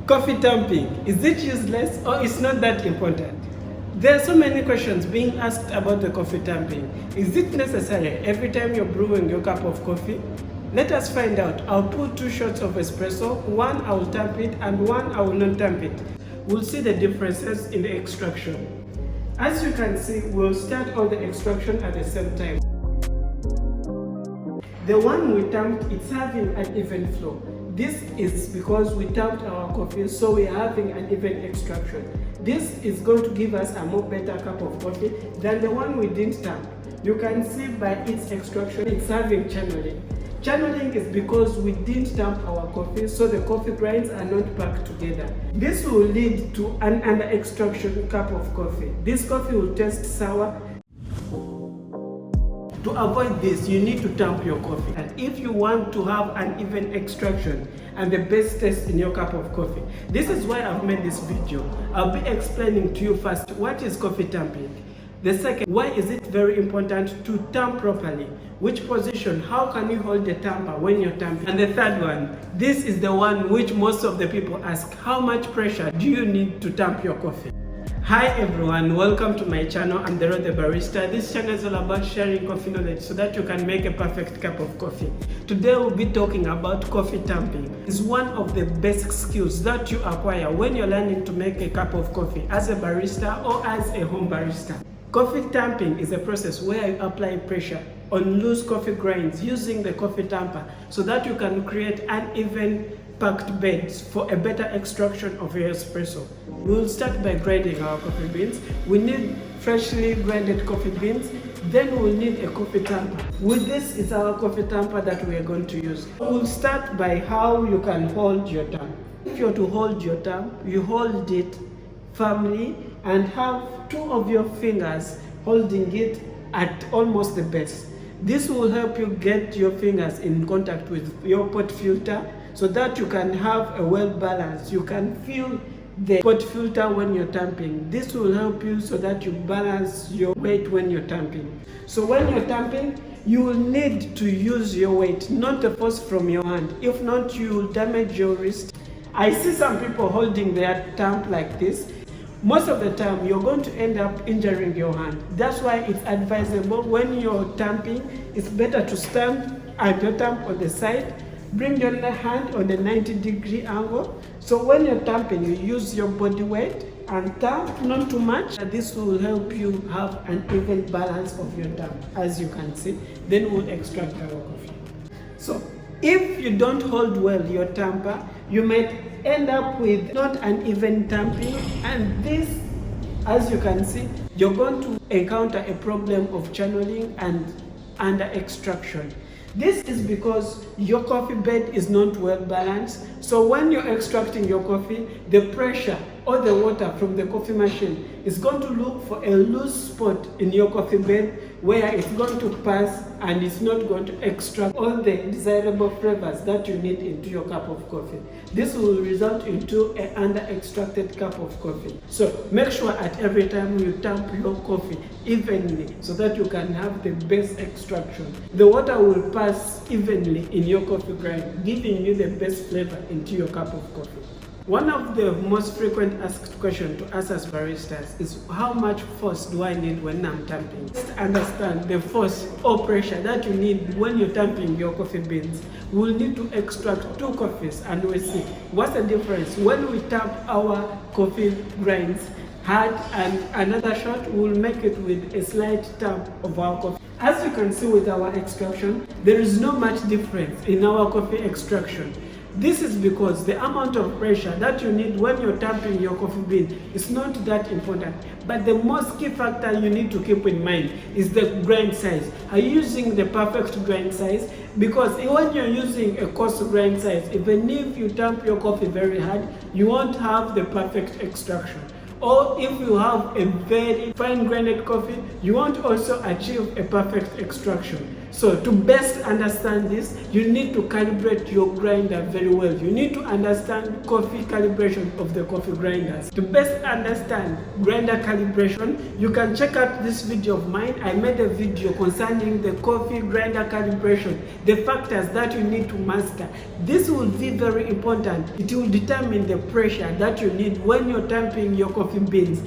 Coffee tamping, is it useless or it's not that important? There are so many questions being asked about the coffee tamping. Is it necessary every time you're brewing your cup of coffee? Let us find out. I'll put 2 shots of espresso, one I will tamp it and one I will not tamp it. We'll see the differences in the extraction. As you can see, we'll start all the extraction at the same time. The one we tamped, it's having an even flow. This is because we tamped our coffee, so we're having an even extraction. This is going to give us a more better cup of coffee than the one we didn't tamp. You can see by its extraction, it's having channeling. Channeling is because we didn't tamp our coffee, so the coffee grinds are not packed together. This will lead to an under extraction cup of coffee. This coffee will taste sour. To avoid this, you need to tamp your coffee. And if you want to have an even extraction and the best taste in your cup of coffee, this is why I've made this video. I'll be explaining to you first what is coffee tamping. The second, why is it very important to tamp properly? Which position? How can you hold the tamper when you're tamping? And the third one, this is the one which most of the people ask. How much pressure do you need to tamp your coffee? Hi everyone, welcome to my channel. I'm the Barista. This channel is all about sharing coffee knowledge so that you can make a perfect cup of coffee. Today we'll be talking about coffee tamping. It's one of the basic skills that you acquire when you're learning to make a cup of coffee as a barista or as a home barista. Coffee tamping is a process where you apply pressure on loose coffee grains using the coffee tamper so that you can create uneven packed beds for a better extraction of your espresso. We'll start by grinding our coffee beans. We need freshly grinded coffee beans. Then we'll need a coffee tamper. With this is our coffee tamper that we are going to use. We'll start by how you can hold your tamp. If you're to hold your tamp, you hold it firmly and have 2 of your fingers holding it at almost the base. This will help you get your fingers in contact with your pot filter so that you can have a well balance. You can feel the pot filter when you're tamping. This will help you so that you balance your weight when you're tamping. So when you're tamping, you will need to use your weight, not the force from your hand. If not, you will damage your wrist. I see some people holding their tamp like this. Most of the time, you're going to end up injuring your hand. That's why it's advisable when you're tamping, it's better to stand at your tamp on the side. Bring your hand on a 90-degree angle. So when you're tamping, you use your body weight and tamp, not too much. This will help you have an even balance of your tamp, as you can see. Then we'll extract our coffee. So if you don't hold well your tamper, you might end up with not an even tamping, and this, as you can see, you're going to encounter a problem of channeling and under extraction. This is because your coffee bed is not well balanced. So when you're extracting your coffee, the pressure or the water from the coffee machine is going to look for a loose spot in your coffee bed where it's going to pass and it's not going to extract all the desirable flavors that you need into your cup of coffee. This will result into an under-extracted cup of coffee. So make sure at every time you tamp your coffee evenly so that you can have the best extraction. The water will pass evenly in your coffee grind, giving you the best flavor into your cup of coffee. One of the most frequent asked questions to us as baristas is how much force do I need when I'm tamping? Just understand the force or pressure that you need when you're tamping your coffee beans. We'll need to extract 2 coffees and we'll see what's the difference when we tamp our coffee grinds hard and another shot we'll make it with a slight tamp of our coffee. As you can see with our extraction, there is not much difference in our coffee extraction. This is because the amount of pressure that you need when you're tamping your coffee bean is not that important. But the most key factor you need to keep in mind is the grind size. Are you using the perfect grind size? Because when you're using a coarse grind size, even if you tamp your coffee very hard, you won't have the perfect extraction. Or if you have a very fine grinded coffee, you won't also achieve a perfect extraction. So to best understand this, you need to calibrate your grinder very well. You need to understand coffee calibration of the coffee grinders. To best understand grinder calibration, you can check out this video of mine. I made a video concerning the coffee grinder calibration, the factors that you need to master. This will be very important. It will determine the pressure that you need when you're tamping your coffee beans.